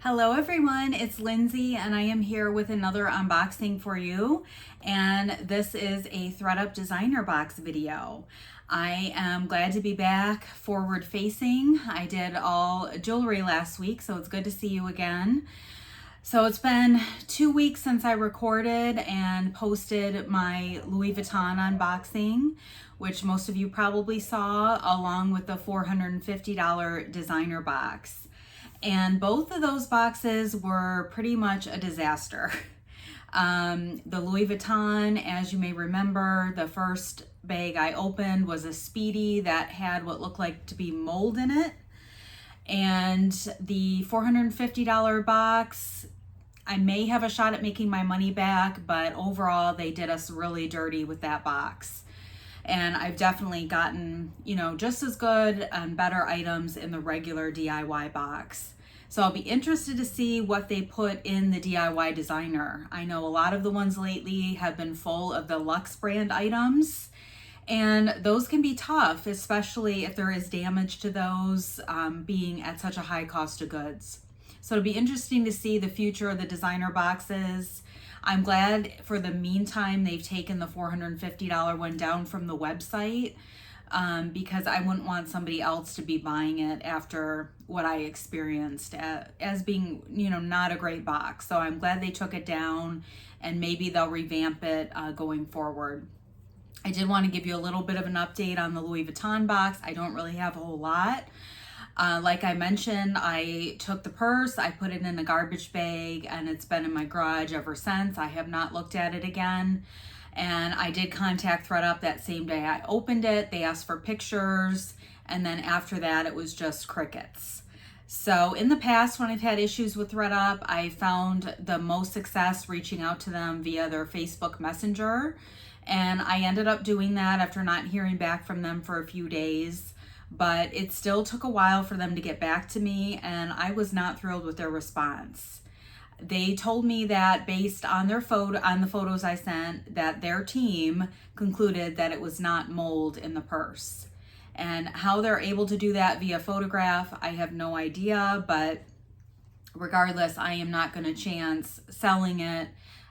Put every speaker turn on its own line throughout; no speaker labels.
Hello everyone, it's Lindsay and I am here with another unboxing for you, and this is a ThreduP designer box video. I am glad to be back forward facing. I did all jewelry last week, so it's good to see you again. So it's been 2 weeks since I recorded and posted my Louis Vuitton unboxing, which most of you probably saw, along with the $450 designer box. And both of those boxes were pretty much a disaster. The Louis Vuitton, as you may remember, the first bag I opened was a Speedy that had what looked like to be mold in it. And the $450 box, I may have a shot at making my money back, but overall they did us really dirty with that box. And I've definitely gotten, just as good and better items in the regular DIY box. So I'll be interested to see what they put in the DIY designer. I know a lot of the ones lately have been full of the Luxe brand items, and those can be tough, especially if there is damage to those being at such a high cost of goods. So it'll be interesting to see the future of the designer boxes. I'm glad for the meantime they've taken the $450 one down from the website because I wouldn't want somebody else to be buying it after what I experienced as being, not a great box. So I'm glad they took it down, and maybe they'll revamp it going forward. I did want to give you a little bit of an update on the Louis Vuitton box. I don't really have a whole lot. Like I mentioned, I took the purse, I put it in a garbage bag, and it's been in my garage ever since. I have not looked at it again. And I did contact ThreduP that same day I opened it. They asked for pictures, and then after that, it was just crickets. So in the past, when I've had issues with ThreduP, I found the most success reaching out to them via their Facebook Messenger. And I ended up doing that after not hearing back from them for a few days. But it still took a while for them to get back to me, and I was not thrilled with their response. They told me that based on the photos I sent, that their team concluded that it was not mold in the purse. And how they're able to do that via photograph, I have no idea, but regardless, I am not going to chance selling it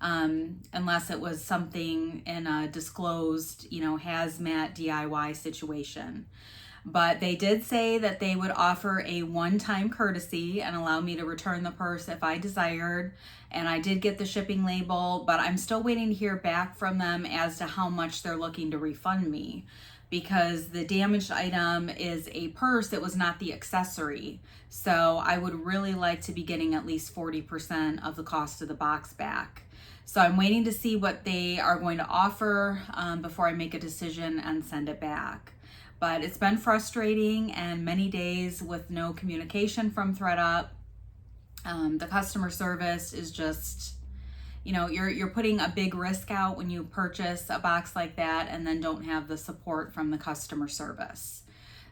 unless it was something in a disclosed, hazmat DIY situation. But they did say that they would offer a one-time courtesy and allow me to return the purse if I desired. And I did get the shipping label, but I'm still waiting to hear back from them as to how much they're looking to refund me, because the damaged item is a purse. It was not the accessory. So I would really like to be getting at least 40% of the cost of the box back. So I'm waiting to see what they are going to offer before I make a decision and send it back. But it's been frustrating, and many days with no communication from ThreduP. The customer service is just, you're putting a big risk out when you purchase a box like that and then don't have the support from the customer service.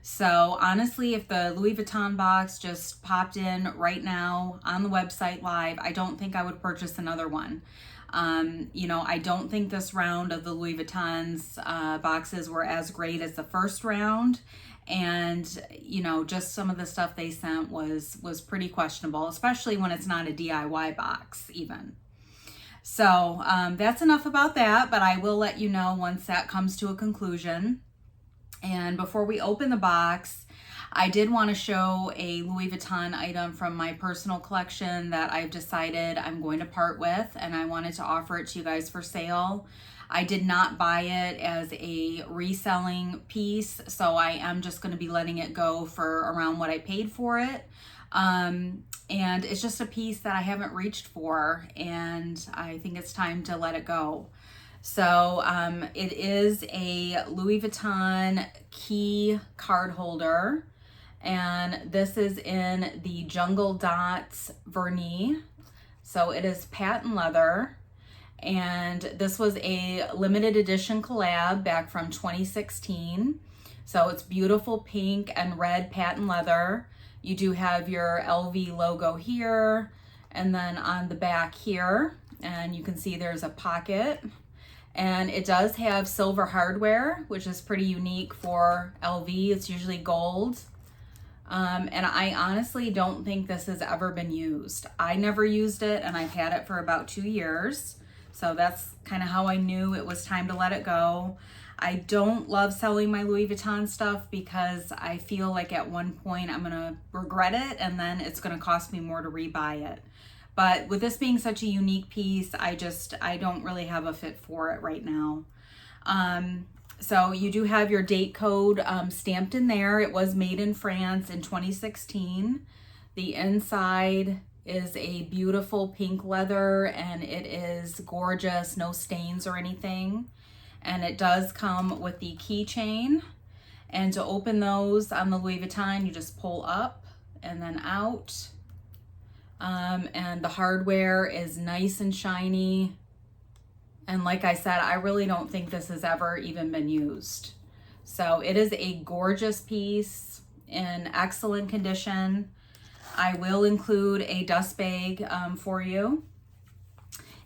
So honestly, if the Louis Vuitton box just popped in right now on the website live, I don't think I would purchase another one. I don't think this round of the Louis Vuitton's boxes were as great as the first round. And, just some of the stuff they sent was pretty questionable, especially when it's not a DIY box even. So that's enough about that, but I will let you know once that comes to a conclusion. And before we open the box, I did want to show a Louis Vuitton item from my personal collection that I've decided I'm going to part with, and I wanted to offer it to you guys for sale. I did not buy it as a reselling piece, so I am just going to be letting it go for around what I paid for it. And it's just a piece that I haven't reached for, and I think it's time to let it go. So it is a Louis Vuitton key card holder. And this is in the Jungle Dots vernis. So it is patent leather. And this was a limited edition collab back from 2016. So it's beautiful pink and red patent leather. You do have your LV logo here, and then on the back here, and you can see there's a pocket. And it does have silver hardware, which is pretty unique for LV. It's usually gold. And I honestly don't think this has ever been used. I never used it, and I've had it for about 2 years. So that's kind of how I knew it was time to let it go. I don't love selling my Louis Vuitton stuff because I feel like at one point I'm gonna regret it, and then it's gonna cost me more to rebuy it. But with this being such a unique piece, I don't really have a fit for it right now. So you do have your date code stamped in there. It was made in France in 2016. The inside is a beautiful pink leather, and it is gorgeous, no stains or anything. And it does come with the keychain. And to open those on the Louis Vuitton, you just pull up and then out. And the hardware is nice and shiny. And like I said, I really don't think this has ever even been used. So it is a gorgeous piece in excellent condition. I will include a dust bag for you.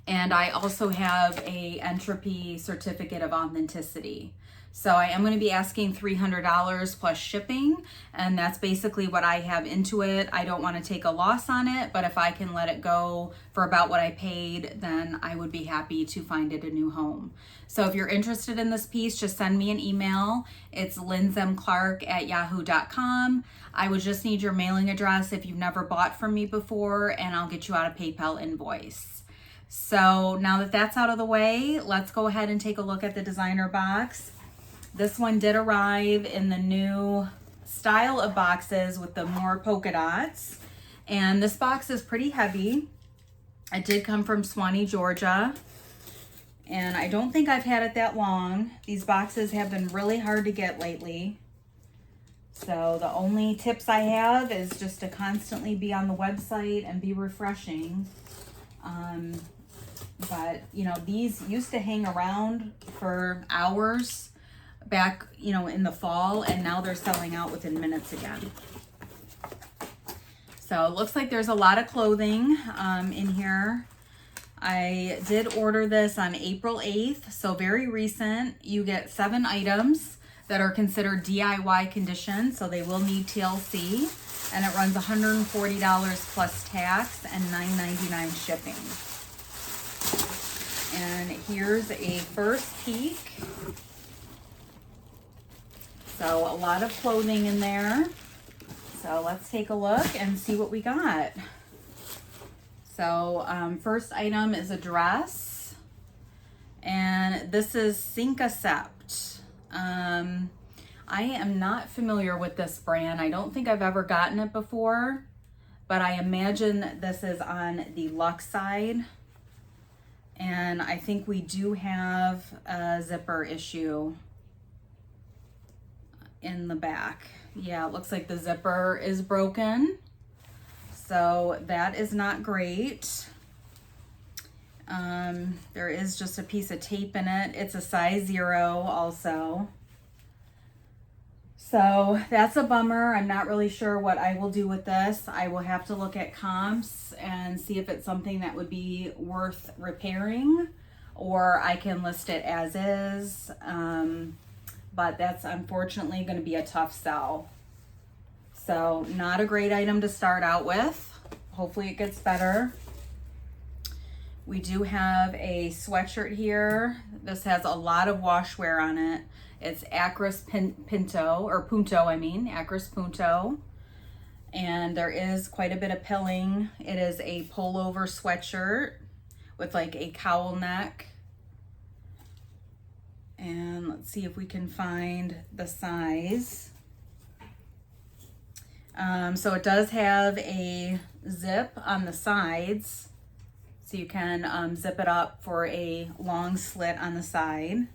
And I also have a Entropy certificate of authenticity. So I am going to be asking $300 plus shipping, and that's basically what I have into it. I don't want to take a loss on it, but if I can let it go for about what I paid, then I would be happy to find it a new home. So if you're interested in this piece, just send me an email. It's lindsmclark@yahoo.com. I would just need your mailing address if you've never bought from me before, and I'll get you out a PayPal invoice. So now that that's out of the way, let's go ahead and take a look at the designer box. This one did arrive in the new style of boxes with the more polka dots. And this box is pretty heavy. It did come from Swanee, Georgia. And I don't think I've had it that long. These boxes have been really hard to get lately. So the only tips I have is just to constantly be on the website and be refreshing. But you know, these used to hang around for hours back, you know, in the fall, and now they're selling out within minutes again. So it looks like there's a lot of clothing in here. I did order this on April 8th, so very recent. You get 7 items that are considered DIY condition, so they will need TLC, and it runs $140 plus tax and $9.99 shipping. And here's a first peek. So a lot of clothing in there. So let's take a look and see what we got. So first item is a dress. And this is Cincacept. I am not familiar with this brand. I don't think I've ever gotten it before, but I imagine this is on the luxe side. And I think we do have a zipper issue in the back. Yeah, it looks like the zipper is broken. So that is not great. There is just a piece of tape in it. It's a size 0 also. So that's a bummer. I'm not really sure what I will do with this. I will have to look at comps and see if it's something that would be worth repairing, or I can list it as is. But that's unfortunately going to be a tough sell. So not a great item to start out with. Hopefully it gets better. We do have a sweatshirt here. This has a lot of wash wear on it. It's Acris Acris Punto. And there is quite a bit of pilling. It is a pullover sweatshirt with like a cowl neck. And let's see if we can find the size. So it does have a zip on the sides, so you can zip it up for a long slit on the side.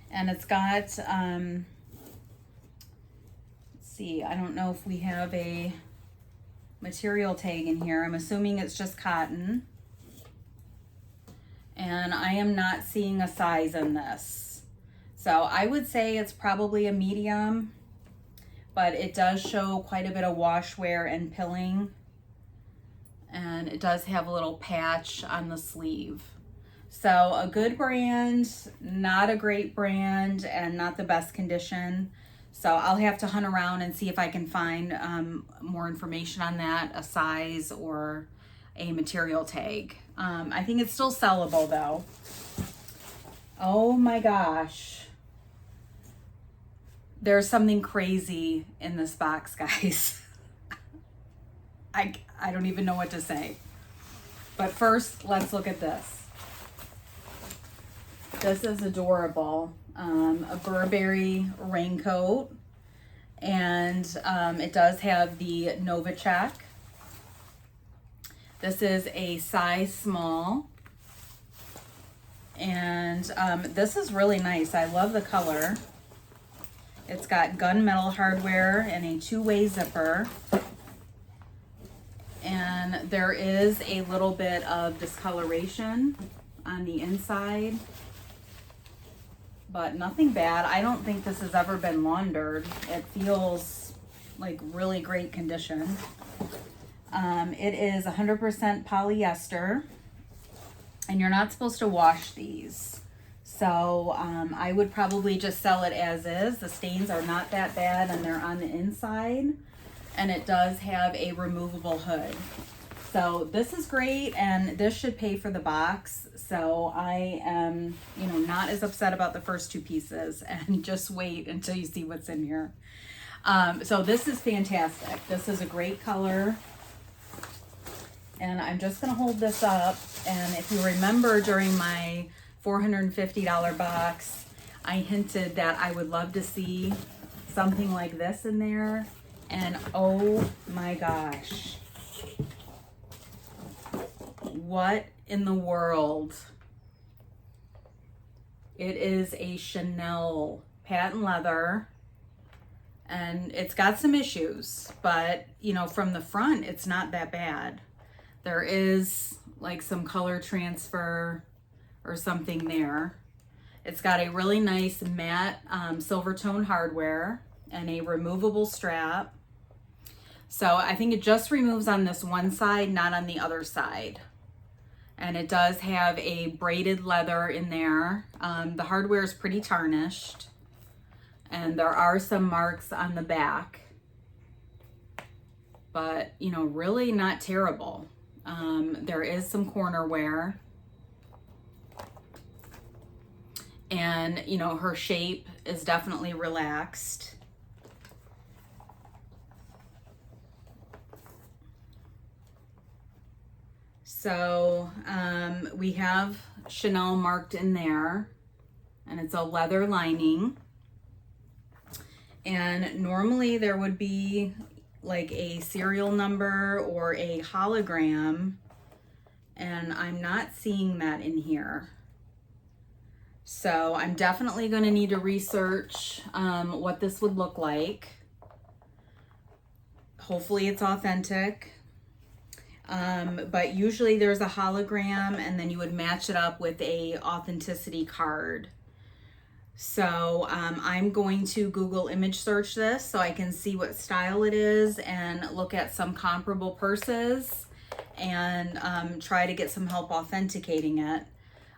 And it's got, let's see, I don't know if we have a material tag in here. I'm assuming it's just cotton. And I am not seeing a size in this. So I would say it's probably a medium, but it does show quite a bit of wash wear and pilling. And it does have a little patch on the sleeve. So a good brand, not a great brand, and not the best condition. So I'll have to hunt around and see if I can find more information on that, a size or a material tag. I think it's still sellable though. Oh my gosh. There's something crazy in this box, guys. I don't even know what to say. But first, let's look at this. This is adorable. A Burberry raincoat. And it does have the Novacek. This is a size small. And this is really nice. I love the color. It's got gunmetal hardware and a two-way zipper. And there is a little bit of discoloration on the inside, but nothing bad. I don't think this has ever been laundered. It feels like really great condition. It is 100% polyester, and you're not supposed to wash these. So I would probably just sell it as is. The stains are not that bad, and they're on the inside. And it does have a removable hood. So this is great, and this should pay for the box. So I am, not as upset about the first two pieces, and just wait until you see what's in here. So this is fantastic. This is a great color. And I'm just gonna hold this up. And if you remember during my $450 box, I hinted that I would love to see something like this in there. And oh my gosh, what in the world? It is a Chanel patent leather, and it's got some issues, but from the front, it's not that bad. There is like some color transfer or something there. It's got a really nice matte silver tone hardware and a removable strap. So I think it just removes on this one side, not on the other side. And it does have a braided leather in there. The hardware is pretty tarnished. And there are some marks on the back. But, really not terrible. There is some corner wear. And, her shape is definitely relaxed. So we have Chanel marked in there, and it's a leather lining. And normally there would be like a serial number or a hologram, and I'm not seeing that in here. So I'm definitely going to need to research what this would look like. Hopefully it's authentic. But usually there's a hologram, and then you would match it up with a authenticity card. So I'm going to Google image search this so I can see what style it is and look at some comparable purses and try to get some help authenticating it.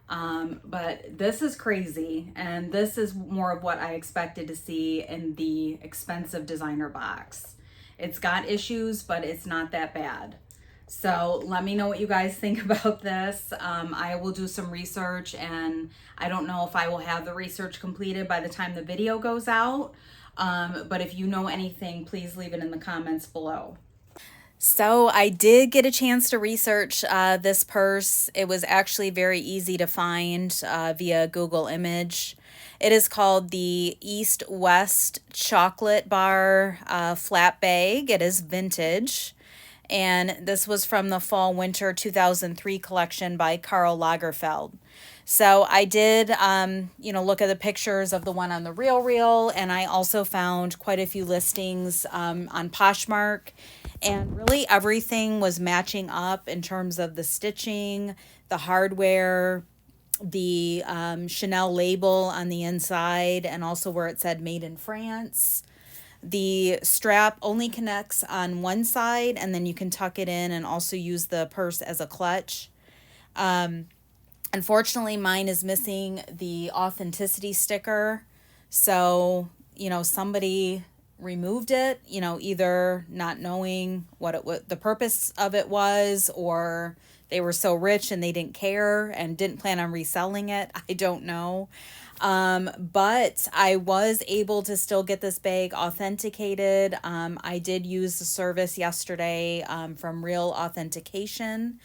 But this is crazy, and this is more of what I expected to see in the expensive designer box. It's got issues, but it's not that bad. So let me know what you guys think about this. I will do some research, and I don't know if I will have the research completed by the time the video goes out. But if you know anything, please leave it in the comments below. So I did get a chance to research this purse. It was actually very easy to find via Google image. It is called the East West Chocolate Bar Flat Bag. It is vintage. And this was from the Fall Winter 2003 collection by Karl Lagerfeld. So I did, look at the pictures of the one on the RealReal, and I also found quite a few listings on Poshmark, and really everything was matching up in terms of the stitching, the hardware, the Chanel label on the inside, and also where it said made in France. The strap only connects on one side, and then you can tuck it in and also use the purse as a clutch. Unfortunately, mine is missing the authenticity sticker. So, you know, somebody removed it, you know, either not knowing what the purpose of it was, or they were so rich and they didn't care and didn't plan on reselling it. I don't know. But I was able to still get this bag authenticated. I did use the service yesterday from Real Authentication,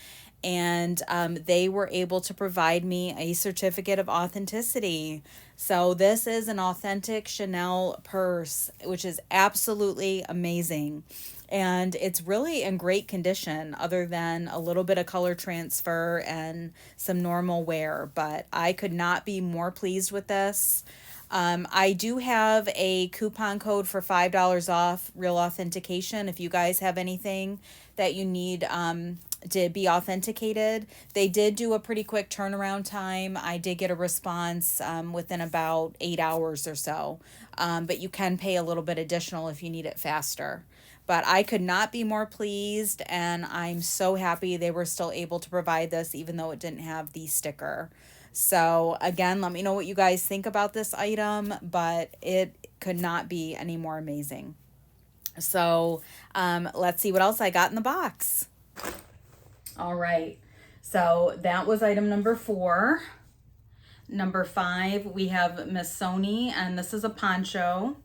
and they were able to provide me a certificate of authenticity. So this is an authentic Chanel purse, which is absolutely amazing. And it's really in great condition other than a little bit of color transfer and some normal wear. But I could not be more pleased with this. I do have a coupon code for $5 off Real Authentication. If you guys have anything that you need to be authenticated, they did do a pretty quick turnaround time. I did get a response within about 8 hours or so. But you can pay a little bit additional if you need it faster. But I could not be more pleased, and I'm so happy they were still able to provide this even though it didn't have the sticker. So again, let me know what you guys think about this item, but it could not be any more amazing. So let's see what else I got in the box. All right, so that was item number 4. Number 5, we have Missoni, and this is a poncho.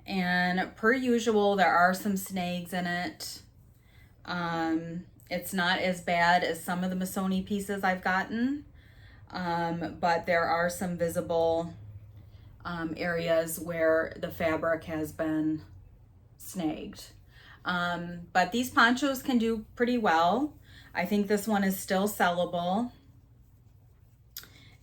And per usual, there are some snags in it. It's not as bad as some of the Missoni pieces I've gotten, but there are some visible areas where the fabric has been snagged. But these ponchos can do pretty well. I think this one is still sellable.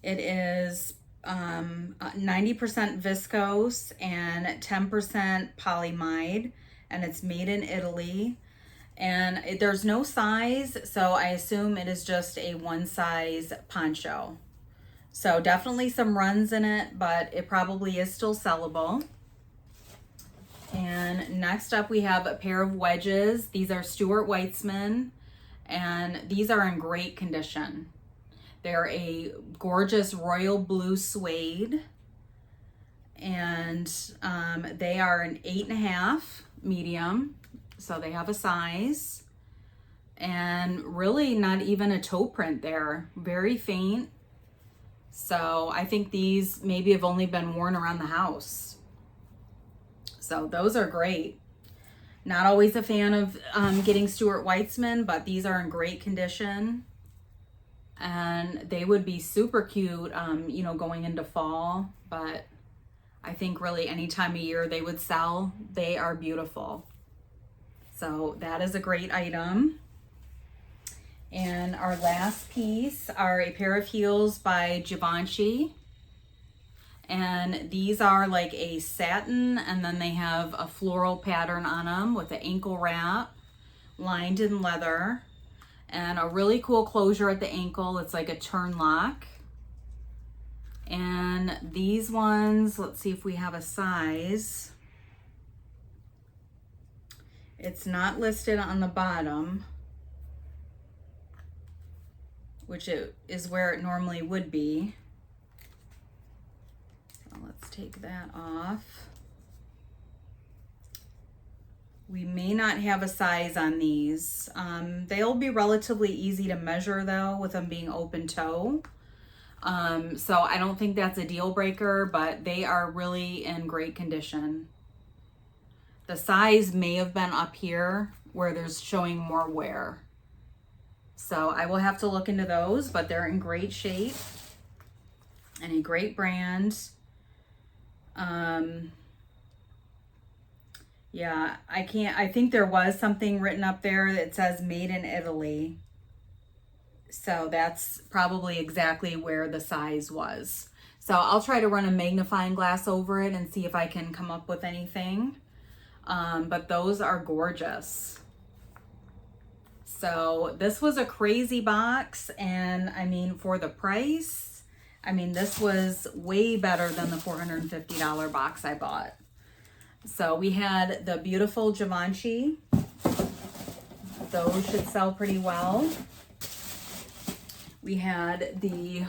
It is 90% viscose and 10% polyamide, and it's made in Italy. And there's no size, so I assume it is just a one size poncho. So definitely some runs in it, but it probably is still sellable. And next up we have a pair of wedges. These are Stuart Weitzman, and these are in great condition. They're a gorgeous royal blue suede, and they are an 8.5 medium, so they have a size, and really not even a toe print there, very faint. So I think these maybe have only been worn around the house. So those are great. Not always a fan of getting Stuart Weitzman, but these are in great condition. And they would be super cute, you know, going into fall, but I think really any time of year they would sell. They are beautiful. So that is a great item. And our last piece are a pair of heels by Givenchy. And these are like a satin, and then they have a floral pattern on them with the ankle wrap, lined in leather. And a really cool closure at the ankle. It's like a turn lock. And these ones, let's see if we have a size. It's not listed on the bottom, which is where it normally would be. So let's take that off. We may not have a size on these. They'll be relatively easy to measure though, with them being open toe. So I don't think that's a deal breaker, but they are really in great condition. The size may have been up here where there's showing more wear. So I will have to look into those, but they're in great shape and a great brand. Yeah, I think there was something written up there that says made in Italy. So that's probably exactly where the size was. So I'll try to run a magnifying glass over it and see if I can come up with anything. But those are gorgeous. So this was a crazy box, and I mean, for the price, I mean, this was way better than the $450 box I bought. So we had the beautiful Givenchy. Those should sell pretty well. We had the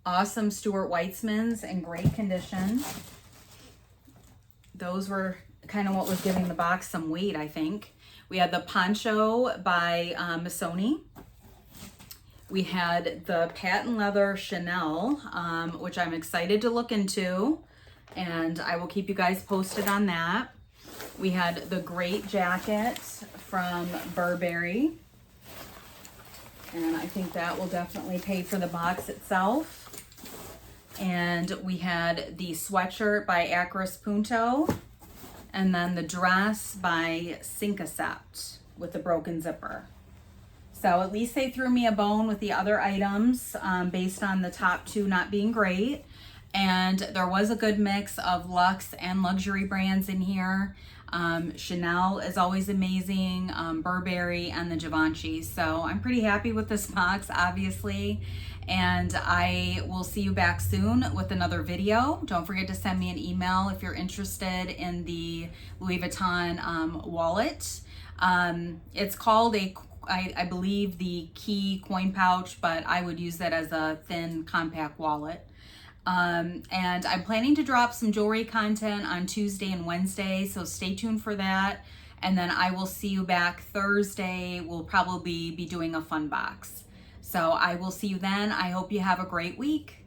awesome Stuart Weitzmans in great condition. those were kind of what was giving the box some weight, I think. We had the poncho by Missoni. We had the patent leather Chanel, which I'm excited to look into, and I will keep you guys posted on that. We had the great jacket from Burberry, and I think that will definitely pay for the box itself. And we had the sweatshirt by Acris Punto, and then the dress by Cincacept with the broken zipper. So at least they threw me a bone with the other items based on the top two not being great. And there was a good mix of luxe and luxury brands in here. Chanel is always amazing, Burberry, and the Givenchy. So I'm pretty happy with this box, obviously. And I will see you back soon with another video. Don't forget to send me an email if you're interested in the Louis Vuitton wallet. It's called I believe the key coin pouch, but I would use that as a thin compact wallet. And I'm planning to drop some jewelry content on Tuesday and Wednesday, so stay tuned for that. And then I will see you back Thursday. We'll probably be doing a fun box. So I will see you then. I hope you have a great week.